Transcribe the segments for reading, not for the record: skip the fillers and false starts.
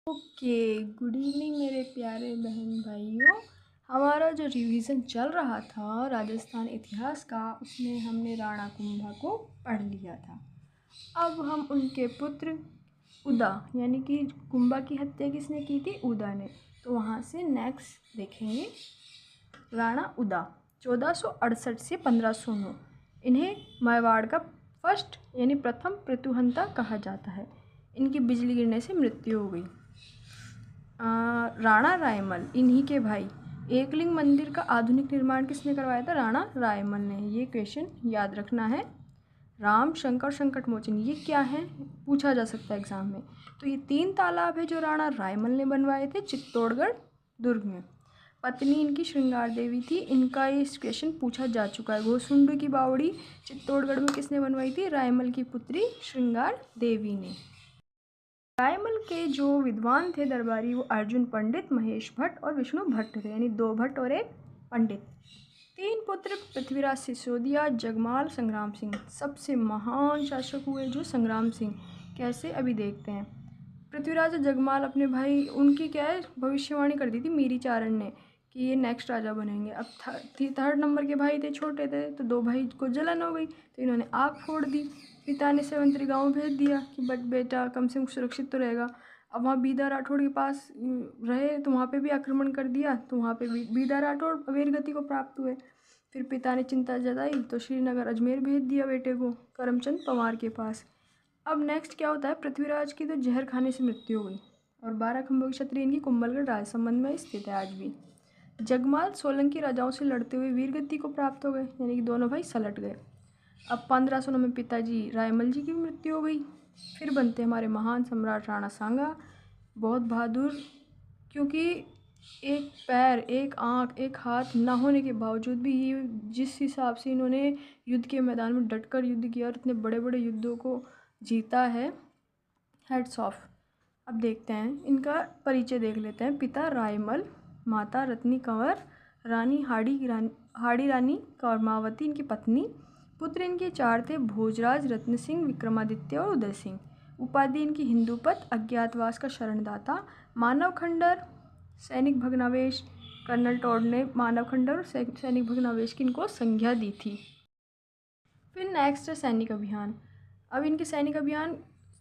Okay, good evening मेरे प्यारे बहन भाइयों। हमारा जो रिवीजन चल रहा था राजस्थान इतिहास का, उसमें हमने राणा कुंभा को पढ़ लिया था। अब हम उनके पुत्र उदा यानी कि कुंभा की हत्या किसने की थी? उदा ने। तो वहाँ से नेक्स्ट देखेंगे राणा उदा 1468 से 1509। इन्हें मेवाड़ का फर्स्ट यानी प्रथम प्रतुहंता कहा जाता है। इनकी बिजली गिरने से मृत्यु हो गई। राणा रायमल इन्हीं के भाई। एकलिंग मंदिर का आधुनिक निर्माण किसने करवाया था? राणा रायमल ने। ये क्वेश्चन याद रखना है। राम शंकर संकट मोचन ये क्या है, पूछा जा सकता है एग्जाम में। तो ये 3 तालाब है जो राणा रायमल ने बनवाए थे चित्तौड़गढ़ दुर्ग में। पत्नी इनकी श्रृंगार देवी थी। इनका ये क्वेश्चन पूछा जा चुका है। घोसुंड की बावड़ी चित्तौड़गढ़ में किसने बनवाई थी? रायमल की पुत्री श्रृंगार देवी ने। रायमल के जो विद्वान थे दरबारी, वो अर्जुन पंडित, महेश भट्ट और विष्णु भट्ट थे, यानी 2 भट्ट और 1 पंडित। 3 पुत्र पृथ्वीराज सिसोदिया, जगमाल, संग्राम सिंह। सबसे महान शासक हुए जो संग्राम सिंह। कैसे, अभी देखते हैं। पृथ्वीराज और जगमाल अपने भाई, उनकी क्या है भविष्यवाणी कर दी थी मीरी चारण ने कि ये नेक्स्ट राजा बनेंगे। अब थर्ड नंबर के भाई थे, छोटे थे, तो 2 भाई को जलन हो गई तो इन्होंने आग फोड़ दी। पिता ने सेवंतरी गांव भेज दिया कि बट बेटा कम से कम सुरक्षित तो रहेगा। अब वहाँ बीदा राठौड़ के पास रहे तो वहाँ पे भी आक्रमण कर दिया, तो वहाँ पे भी बीदा राठौड़ वीरगति को प्राप्त हुए। फिर पिता ने चिंता जताई तो श्रीनगर अजमेर भेज दिया बेटे को करमचंद पवार के पास। अब नेक्स्ट क्या होता है, पृथ्वीराज की तो जहर खाने से मृत्यु हो गई और 12 खंभों की छतरी इनकी कुंभलगढ़ राज संबंध में स्थित है आज भी। जगमाल सोलंकी राजाओं से लड़ते हुए वीरगति को प्राप्त हो गए, यानी कि दोनों भाई सलट गए। अब 1509 में पिताजी रायमल जी की मृत्यु हो गई। फिर बनते हमारे महान सम्राट राणा सांगा, बहुत बहादुर, क्योंकि एक पैर, एक आँख, एक हाथ ना होने के बावजूद भी ये जिस हिसाब से इन्होंने युद्ध के मैदान में डटकर युद्ध किया और इतने बड़े बड़े युद्धों को जीता है, हेड्स ऑफ। अब देखते हैं इनका परिचय, देख लेते हैं। पिता रायमल, माता रत्नी कंवर, रानी हाड़ी रानी कौरमावती इनकी पत्नी। पुत्र इनके 4 थे, भोजराज, रत्न सिंह, विक्रमादित्य और उदय सिंह। उपाधि इनकी हिंदूपत, अज्ञातवास का शरणदाता, मानव खंडर, सैनिक भग्नावेश। कर्नल टॉड ने मानव खंडर और सैनिक भग्नावेश की इनको संज्ञा दी थी। फिर नेक्स्ट है सैनिक अभियान। अब इनके सैनिक अभियान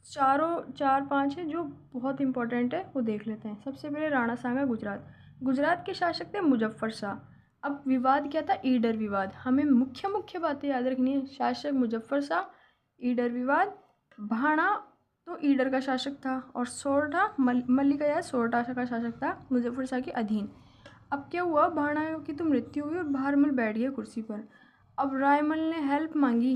4-5 है जो बहुत इंपॉर्टेंट है, वो देख लेते हैं। सबसे पहले राणा सांगा गुजरात के शासक थे मुजफ्फर शाह। अब विवाद क्या था? ईडर विवाद। हमें मुख्य बातें याद रखनी है। शासक मुजफ्फर शाह, ईडर विवाद। भाणा तो ईडर का शासक था और सोरठा मल्लिका याद सोरठा का शासक था मुजफ्फर शाह के अधीन। अब क्या हुआ, भाणा की तो मृत्यु हुई और भारमल बैठ गया कुर्सी पर। अब रायमल ने हेल्प मांगी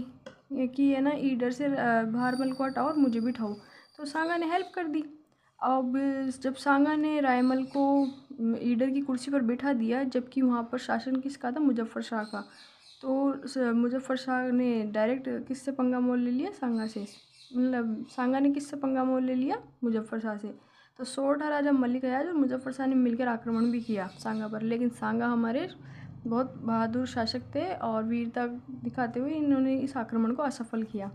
कि है ना ईडर से भारमल को हटाओ और मुझे भी उठाओ, तो सांगा ने हेल्प कर दी। अब जब सांगा ने रायमल को ईडर की कुर्सी पर बिठा दिया, जबकि वहाँ पर शासन किसका था? मुजफ्फर शाह का। तो मुजफ्फर शाह ने डायरेक्ट किससे पंगा मोल ले लिया? सांगा से। मतलब सांगा ने किससे पंगा मोल ले लिया? मुजफ्फर शाह से। तो सोरठा राजा मलिक याज और मुजफ्फर शाह ने मिलकर आक्रमण भी किया सांगा पर, लेकिन सांगा हमारे बहुत बहादुर शासक थे और वीरता दिखाते हुए इन्होंने इस आक्रमण को असफल किया।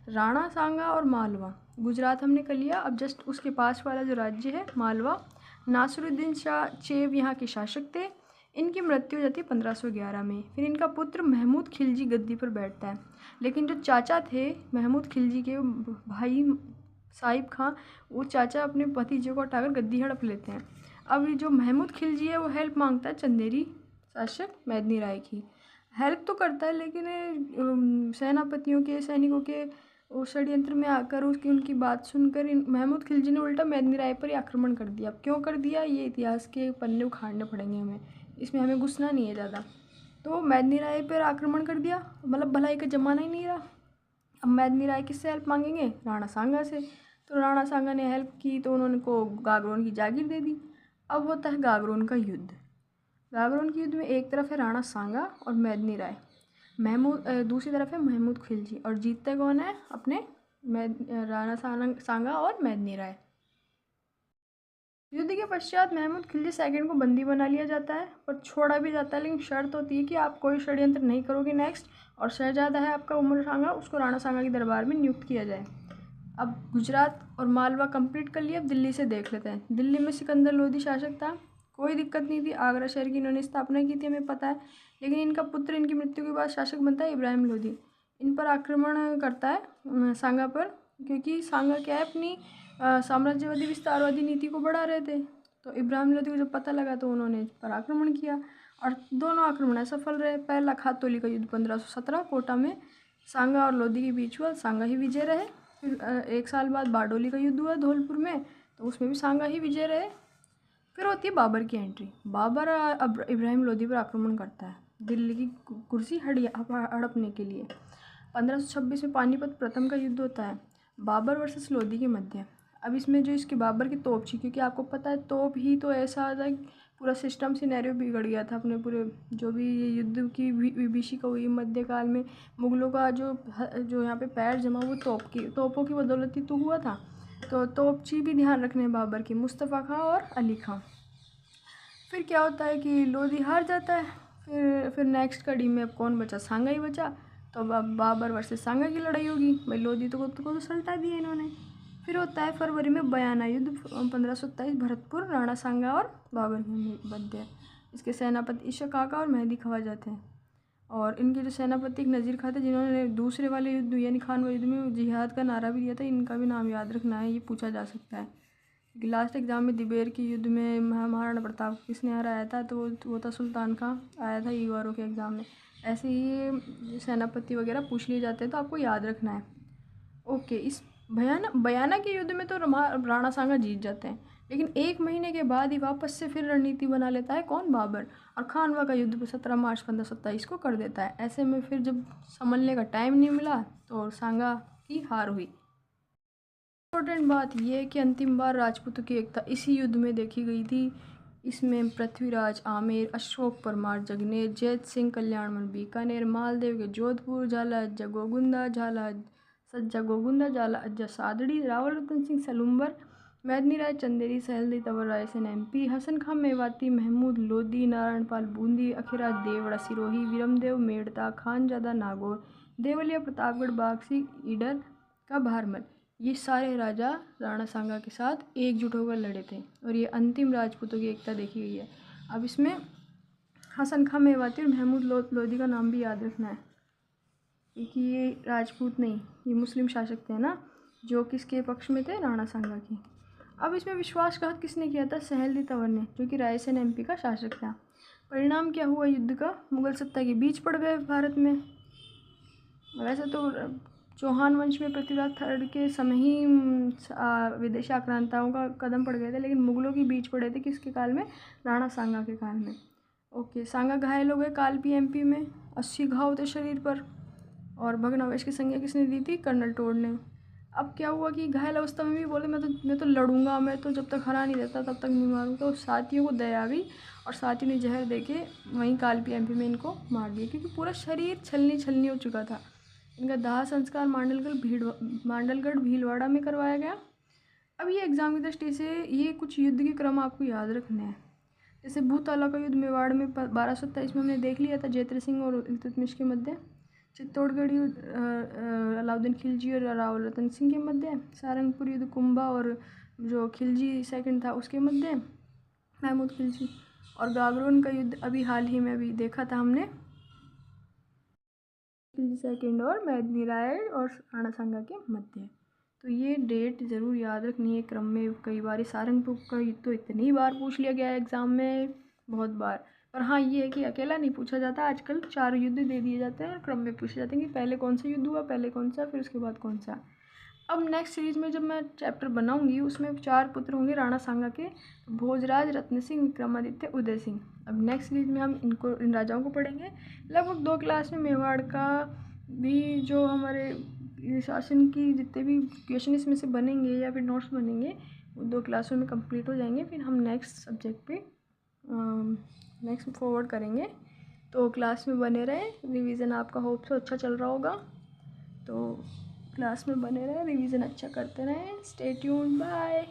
राणा सांगा और मालवा, गुजरात हमने कर लिया। अब जस्ट उसके पास वाला जो राज्य है मालवा, नासिरुद्दीन शाह चेव यहाँ के शासक थे। इनकी मृत्यु हो जाती है 1511 में। फिर इनका पुत्र महमूद खिलजी गद्दी पर बैठता है, लेकिन जो चाचा थे महमूद खिलजी के भाई साहिब खां, वो चाचा अपने भतीजे को हटाकर गद्दी हड़प लेते हैं। अब जो महमूद खिलजी है वो हेल्प मांगता है चंदेरी शासक मेदिनी राय की। हेल्प तो करता है, लेकिन सेनापतियों के, सैनिकों के उस षड्यंत्र में आकर उसकी उनकी बात सुनकर महमूद खिलजी ने उल्टा मेदिनी राय पर ही आक्रमण कर दिया। अब क्यों कर दिया, ये इतिहास के पन्ने उखाड़ने पड़ेंगे हमें, इसमें हमें घुसना नहीं है ज़्यादा। तो मेदिनी राय पर आक्रमण कर दिया, मतलब भलाई का जमाना ही नहीं रहा। अब मेदिनी राय किससे हेल्प मांगेंगे? राणा सांगा से। तो राणा सांगा ने हेल्प की तो उन्होंने को गागरोन की जागीर दे दी। अब होता है गागरोन का युद्ध। गागरोन के युद्ध में एक तरफ है राणा सांगा और मेदिनी राय, दूसरी तरफ है महमूद खिलजी, और जीतते कौन है? अपने राणा सांगा और मेदिनी राय। युद्ध के पश्चात महमूद खिलजी सेकंड को बंदी बना लिया जाता है और छोड़ा भी जाता है, लेकिन शर्त होती है कि आप कोई षड्यंत्र नहीं करोगे नेक्स्ट, और शहजादा है आपका उमर सांगा, उसको राणा सांगा के दरबार में नियुक्त किया जाए। अब गुजरात और मालवा कंप्लीट कर लिया, अब दिल्ली से देख लेते हैं। दिल्ली में सिकंदर लोधी शासक था, कोई दिक्कत नहीं थी। आगरा शहर की इन्होंने स्थापना की थी, हमें पता है। लेकिन इनका पुत्र इनकी मृत्यु के बाद शासक बनता है इब्राहिम लोधी। इन पर आक्रमण करता है सांगा पर, क्योंकि सांगा क्या है, अपनी साम्राज्यवादी विस्तारवादी नीति को बढ़ा रहे थे। तो इब्राहिम लोधी को जब पता लगा तो उन्होंने इस पर आक्रमण किया और दोनों आक्रमण असफल रहे। पहला खातोली का युद्ध 1517 कोटा में सांगा और लोधी के बीच हुआ, सांगा ही विजय रहे। फिर 1 साल बाद बारडोली का युद्ध हुआ धौलपुर में, तो उसमें भी सांगा ही विजय रहे। फिर होती है बाबर की एंट्री। बाबर अब इब्राहिम लोधी पर आक्रमण करता है दिल्ली की कुर्सी हड़पने के लिए। 1526 में पानीपत प्रथम का युद्ध होता है बाबर वर्सेस लोधी के मध्य। अब इसमें जो इसकी बाबर की तोप थी, क्योंकि आपको पता है तोप ही तो ऐसा था, पूरा सिस्टम सिनेरियो बिगड़ गया था अपने पूरे, जो भी ये युद्ध की विभीषिका हुई मध्यकाल में। मुगलों का जो यहाँ पे पैर जमा वो तोपों की बदौलत ही तो हुआ था। तो तोपची भी ध्यान रखने हैं बाबर की, मुस्तफ़ा खां और अली खां। फिर क्या होता है कि लोधी हार जाता है। फिर नेक्स्ट कड़ी में अब कौन बचा, सांगा ही बचा। तो अब बाबर वर्सेस सांगा की लड़ाई होगी। भाई लोधी को तो सल्टा दिया इन्होंने। फिर होता है फरवरी में बयाना युद्ध 1527, भरतपुर, राणा सांगा और बाबर के मध्य। इसके सेनापति इशा काका और मेहदी ख्वाजा थे। और इनके जो सेनापति एक नज़ीर खां थे, जिन्होंने दूसरे वाले युद्ध यानी खानवा युद्ध में जिहाद का नारा भी दिया था। इनका भी नाम याद रखना है, ये पूछा जा सकता है। लास्ट एग्जाम में दिबेर के युद्ध में महाराणा प्रताप किसने हराया था, तो वो था सुल्तान खां, आया था ईवारों के एग्ज़ाम में। ऐसे ही सेनापति वगैरह पूछ लिए जाते हैं, तो आपको याद रखना है। ओके, इस बयाना के युद्ध में तो राणा सांगा जीत जाते हैं, लेकिन 1 महीने के बाद ही वापस से फिर रणनीति बना लेता है कौन, बाबर। और खानवा का युद्ध 17 मार्च 1527 को कर देता है। ऐसे में फिर जब संभलने का टाइम नहीं मिला तो सांगा की हार हुई। इम्पोर्टेंट बात यह है कि अंतिम बार राजपूतों की एकता इसी युद्ध में देखी गई थी। इसमें पृथ्वीराज आमेर, अशोक परमार जगनेर, जैत सिंह कल्याणमल बीकानेर, मालदेव के जोधपुर, झाला जगोगुंदा झाला सज्जा गोगुंदा, झाला अज्जा सादड़ी, रावल रतन सिंह सलुम्बर, मैदनी राय चंदेरी, सहेलदी तंवर रायसेन MP, हसन खां मेवाती, महमूद लोधी, नारायण पाल बूंदी, अखिराज देवड़ा सिरोही, विरमदेव मेड़ता, खानजादा नागौर, देवलिया प्रतापगढ़ बागसी, ईडर का भारमल, ये सारे राजा राणा सांगा के साथ एकजुट होकर लड़े थे। और ये अंतिम राजपूतों की एकता देखी गई है। अब इसमें हसन खां मेवाती और महमूद लोधी का नाम भी याद रखना है, क्योंकि ये राजपूत नहीं, ये मुस्लिम शासक थे ना, जो किसके पक्ष में थे, राणा सांगा के। अब इसमें विश्वासघात किसने किया था, सहेलदी तंवर ने, जो कि रायसेन MP का शासक था। परिणाम क्या हुआ युद्ध का, मुगल सत्ता के बीच पड़ गए भारत में। वैसे तो चौहान वंश में पृथ्वीराज III के समय ही विदेशी आक्रांताओं का कदम पड़ गए थे, लेकिन मुगलों के बीच पड़े थे किसके काल में, राणा सांगा के काल में। ओके, सांगा घायल हो गए कालपी MP में, 80 घाव थे शरीर पर। और भग्नावशेष की संज्ञा किसने दी थी, कर्नल टोड ने। अब क्या हुआ कि घायल अवस्था में भी बोले मैं तो लड़ूंगा, मैं तो जब तक हरा नहीं देता तब तक नहीं मारूंगा। तो साथियों को दया आ गई और साथियों ने जहर देके वहीं कालपी MP में इनको मार दिया, क्योंकि पूरा शरीर छलनी छलनी हो चुका था। इनका दाह संस्कार मांडलगढ़ भीलवाड़ा में करवाया गया। अब ये एग्जाम की दृष्टि से ये कुछ युद्ध के क्रम आपको याद रखने हैं। जैसे भूताला का युद्ध मेवाड़ में 1227 में हमने देख लिया था, जयद्रथ सिंह और इल्तुतमिश के मध्य। चित्तौड़गढ़ युद्ध अलाउद्दीन खिलजी और रावल रतन सिंह के मध्य। सारंगपुर युद्ध कुंभा और जो खिलजी सेकंड था उसके मध्य, महमूद खिलजी। और गागरोन का युद्ध अभी हाल ही में अभी देखा था हमने, खिलजी सेकंड और मैदनी राय और राणा सांगा के मध्य। तो ये डेट ज़रूर याद रखनी है क्रम में। कई बार सारंगपुर का युद्ध तो इतनी बार पूछ लिया गया है एग्ज़ाम में, बहुत बार। पर हाँ, ये है कि अकेला नहीं पूछा जाता, आजकल 4 युद्ध दे दिए जाते हैं और क्रम में पूछे जाते हैं कि पहले कौन सा युद्ध हुआ, पहले कौन सा, फिर उसके बाद कौन सा। अब नेक्स्ट सीरीज़ में जब मैं चैप्टर बनाऊंगी उसमें 4 पुत्र होंगे राणा सांगा के, भोजराज, रत्न सिंह, विक्रमादित्य, उदय सिंह। अब नेक्स्ट सीरीज़ में हम इन राजाओं को पढ़ेंगे। लगभग 2 क्लास में मेवाड़ का भी जो हमारे शासन की जितने भी क्वेश्चन इसमें से बनेंगे या फिर नोट्स बनेंगे वो 2 क्लासों में कंप्लीट हो जाएंगे। फिर हम नेक्स्ट सब्जेक्ट पे नेक्स्ट फॉरवर्ड करेंगे। तो क्लास में बने रहें, रिवीजन आपका होप सो अच्छा चल रहा होगा। तो क्लास में बने रहें, रिवीजन अच्छा करते रहें। Stay tuned, bye.